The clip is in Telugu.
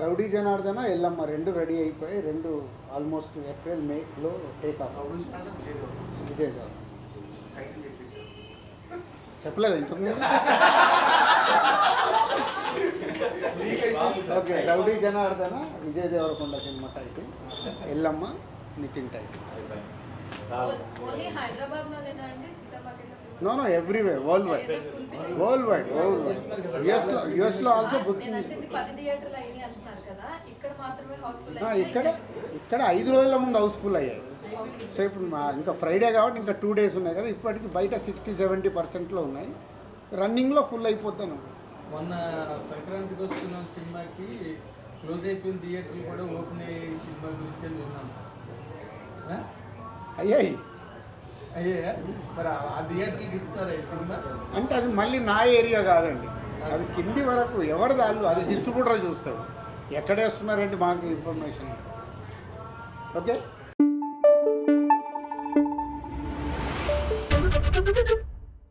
రౌడీ జనార్దన ఎల్లమ్మ రెండు రెడీ అయిపోయి, రెండు ఆల్మోస్ట్ ఏప్రిల్ మేలో టేక్ ఆఫ్. విజయ్ చెప్పలేదు ఇంతకుముందు. Okay, Rowdy Janardhana Vijay Deverakonda cinema title, Yellamma Nithin title. No everywhere, world wide. యుఎస్లో ఆల్సో బుకింగ్. ఇక్కడ 5 రోజుల ముందు హౌస్ఫుల్ అయ్యాయి. సో ఇప్పుడు ఇంకా ఫ్రైడే కాబట్టి ఇంకా 2 days ఉన్నాయి కదా, ఇప్పటికి బయట 60-70% ఉన్నాయి, రన్నింగ్లో ఫుల్ అయిపోతాను. మొన్న సంక్రాంతికి వస్తున్న సినిమాకి క్లోజ్ అయిపోయిన థియేటర్లు కూడా ఓపెన్ అయ్యే సినిమా గురించి విన్నాం. అయ్యాయి మరి ఆ థియేటర్కి ఇస్తారా ఈ సినిమా? అంటే అది మళ్ళీ నా ఏరియా కాదండి, అది కింది వరకు ఎవరి దాళ్ళు, అది డిస్ట్రిబ్యూటర్ చూస్తాడు ఎక్కడ వేస్తున్నారంటే మాకు ఇన్ఫర్మేషన్. ఓకే.